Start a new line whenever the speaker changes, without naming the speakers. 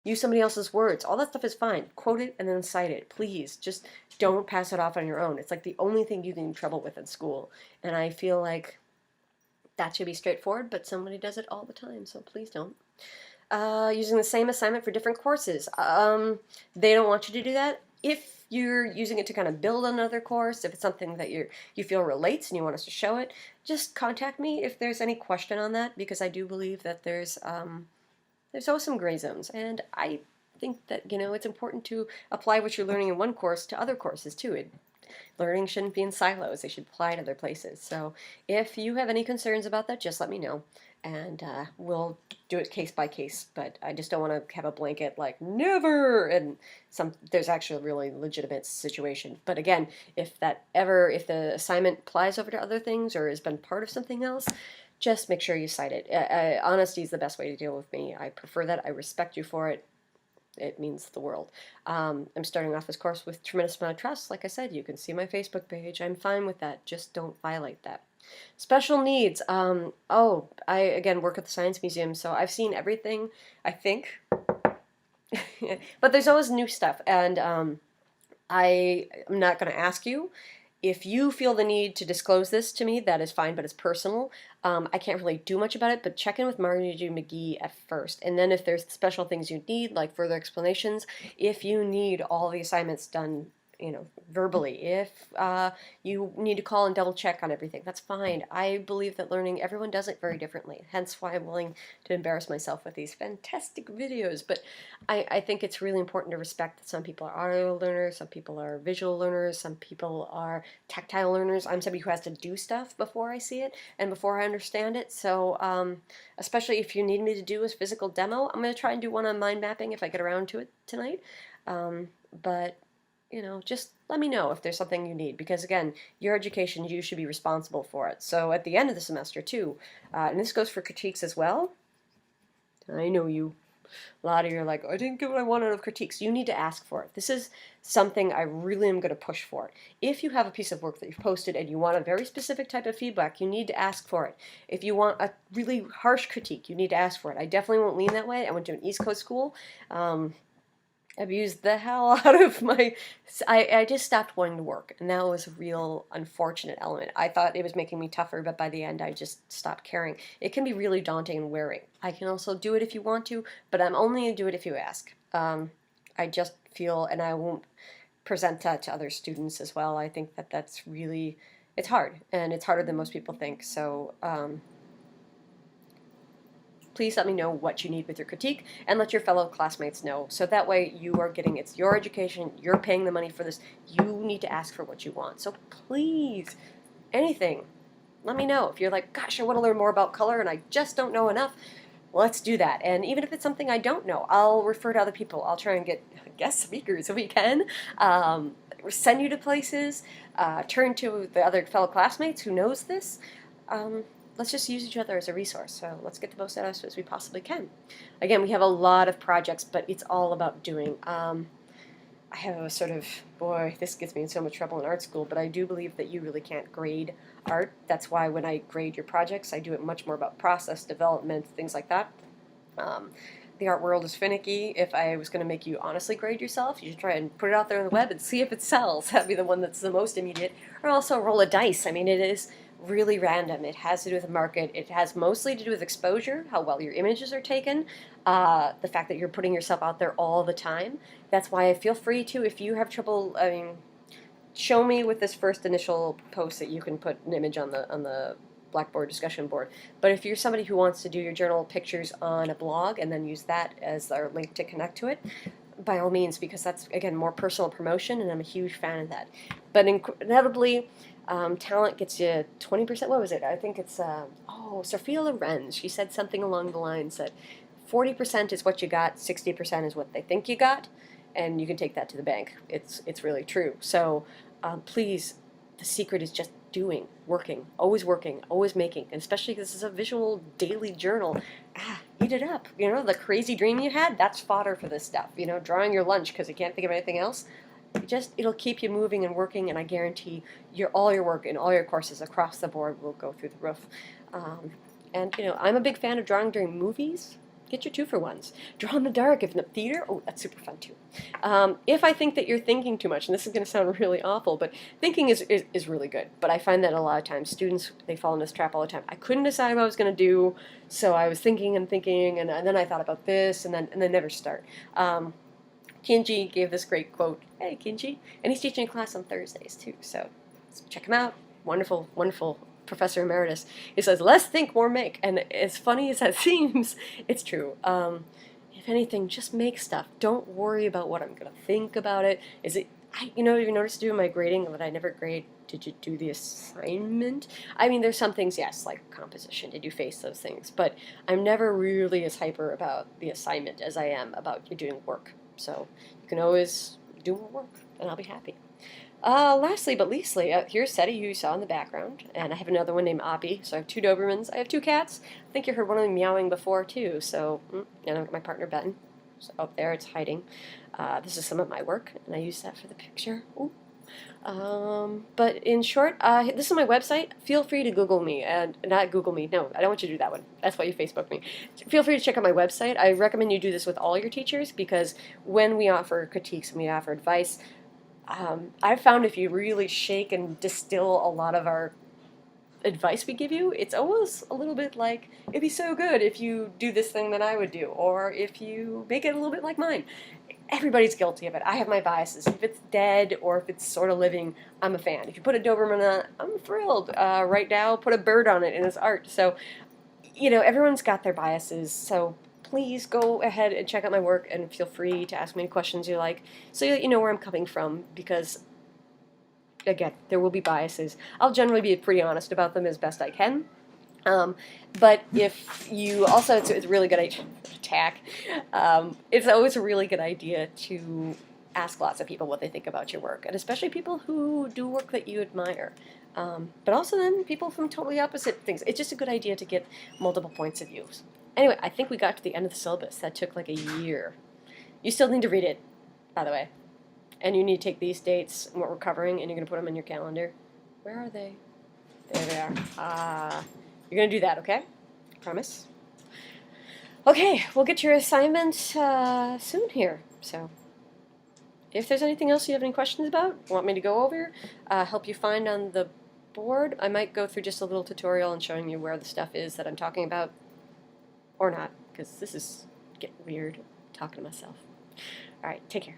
use somebody else's words. All that stuff is fine. Quote it and then cite it. Please, just don't pass it off on your own. It's like the only thing you get in trouble with in school. And I feel like that should be straightforward, but somebody does it all the time, so please don't. Using the same assignment for different courses. They don't want you to do that. If you're using it to kind of build another course, if it's something that you feel relates and you want us to show it, just contact me if there's any question on that, because I do believe that there's always some gray zones, and I think that it's important to apply what you're learning in one course to other courses too. Learning shouldn't be in silos. They should apply to other places. So if you have any concerns about that, just let me know, and we'll do it case by case. But I just don't want to have a blanket like never, and there's actually a really legitimate situation. But again, if the assignment applies over to other things or has been part of something else, just make sure you cite it. Honesty is the best way to deal with me. I prefer that. I respect you for it. It means the world. I'm starting off this course with tremendous amount of trust. Like I said, you can see my Facebook page. I'm fine with that. Just don't violate that. Special needs. I, again, work at the Science Museum, so I've seen everything, I think. But there's always new stuff, and I'm not going to ask you. If you feel the need to disclose this to me, that is fine, but it's personal. I can't really do much about it, but check in with Margie McGee at first. And then if there's special things you need, like further explanations, if you need all the assignments done, verbally, if you need to call and double check on everything, that's fine. I believe that everyone does it very differently. Hence why I'm willing to embarrass myself with these fantastic videos. But I think it's really important to respect that some people are audio learners, some people are visual learners, some people are tactile learners. I'm somebody who has to do stuff before I see it and before I understand it. So especially if you need me to do a physical demo, I'm going to try and do one on mind mapping if I get around to it tonight. But just let me know if there's something you need, because again, your education, you should be responsible for it. So at the end of the semester too, and this goes for critiques as well. I know a lot of you are like, I didn't get what I wanted out of critiques. You need to ask for it. This is something I really am going to push for. If you have a piece of work that you've posted and you want a very specific type of feedback, you need to ask for it. If you want a really harsh critique, you need to ask for it. I definitely won't lean that way. I went to an East Coast school. Abused the hell out of I just stopped wanting to work, and that was a real unfortunate element. I thought it was making me tougher, but by the end I just stopped caring. It can be really daunting and wearing. I can also do it if you want to, but I'm only going to do it if you ask. I just feel, and I won't present that to other students as well, I think that that's really, it's hard, and it's harder than most people think, so please let me know what you need with your critique, and let your fellow classmates know. So that way you are getting, it's your education, you're paying the money for this, you need to ask for what you want. So please, anything, let me know. If you're like, gosh, I want to learn more about color and I just don't know enough, let's do that. And even if it's something I don't know, I'll refer to other people. I'll try and get guest speakers if we can, send you to places, turn to the other fellow classmates who knows this. Let's just use each other as a resource. So let's get the most out of us as we possibly can. Again, we have a lot of projects, but it's all about doing. I have a sort of, boy, this gets me in so much trouble in art school, but I do believe that you really can't grade art. That's why when I grade your projects, I do it much more about process, development, things like that. The art world is finicky. If I was going to make you honestly grade yourself, you should try and put it out there on the web and see if it sells. That'd be the one that's the most immediate. Or also roll a dice. I mean, it is really random. It has to do with the market. It has mostly to do with exposure, how well your images are taken, the fact that you're putting yourself out there all the time. That's why I feel free to, if you have trouble, show me with this first initial post that you can put an image on the Blackboard discussion board. But if you're somebody who wants to do your journal pictures on a blog and then use that as our link to connect to it, by all means, because that's, again, more personal promotion, and I'm a huge fan of that. But inevitably, talent gets you 20%. What was it? I think it's, Sophia Lorenz. She said something along the lines that 40% is what you got, 60% is what they think you got, and you can take that to the bank. It's really true. So please, the secret is just doing, working, always making, and especially because this is a visual daily journal. Eat it up. The crazy dream you had, that's fodder for this stuff. Drawing your lunch because you can't think of anything else. It'll keep you moving and working, and I guarantee all your work and all your courses across the board will go through the roof. And I'm a big fan of drawing during movies. Get your 2-for-1s. Draw in the dark if in the theater. Oh, that's super fun too. If I think that you're thinking too much, and this is going to sound really awful, but thinking is really good. But I find that a lot of times students, they fall in this trap all the time. I couldn't decide what I was going to do, so I was thinking and thinking, and then I thought about this, and then never start. Kinji gave this great quote. Hey, Kinji. And he's teaching a class on Thursdays too, so check him out. Wonderful, wonderful Professor Emeritus. He says, less think, more make. And as funny as that seems, it's true. If anything, just make stuff. Don't worry about what I'm going to think about it. You notice doing my grading that I never grade, did you do the assignment? I mean, there's some things, yes, like composition, did you face those things? But I'm never really as hyper about the assignment as I am about you doing work. So you can always do more work, and I'll be happy. Lastly but leastly, here's Seti, who you saw in the background, and I have another one named Abbi. So I have 2 Dobermans. I have 2 cats. I think you heard one of them meowing before too. So, and I've got my partner Ben. So up there, it's hiding. This is some of my work, and I use that for the picture. Ooh. But in short, this is my website. Feel free to Google me, and not Google me. No, I don't want you to do that one. That's why you Facebook me. Feel free to check out my website. I recommend you do this with all your teachers, because when we offer critiques and we offer advice, I've found if you really shake and distill a lot of our advice we give you, it's almost a little bit like, it'd be so good if you do this thing that I would do, or if you make it a little bit like mine. Everybody's guilty of it. I have my biases. If it's dead or if it's sort of living, I'm a fan. If you put a Doberman on it, I'm thrilled. Right now, put a bird on it in its art. So, everyone's got their biases, so please go ahead and check out my work, and feel free to ask me any questions you like, so that you know where I'm coming from, because, again, there will be biases. I'll generally be pretty honest about them as best I can. But if you also, it's a really good idea to attack. It's always a really good idea to ask lots of people what they think about your work, and especially people who do work that you admire. But also then people from totally opposite things. It's just a good idea to get multiple points of view. Anyway, I think we got to the end of the syllabus. That took like a year. You still need to read it, by the way. And you need to take these dates and what we're covering, and you're going to put them in your calendar. Where are they? There they are. You're going to do that, okay? Promise? Okay, we'll get your assignment soon here. So if there's anything else you have any questions about, want me to go over, help you find on the board, I might go through just a little tutorial and showing you where the stuff is that I'm talking about. Or not, because this is getting weird talking to myself. All right, take care.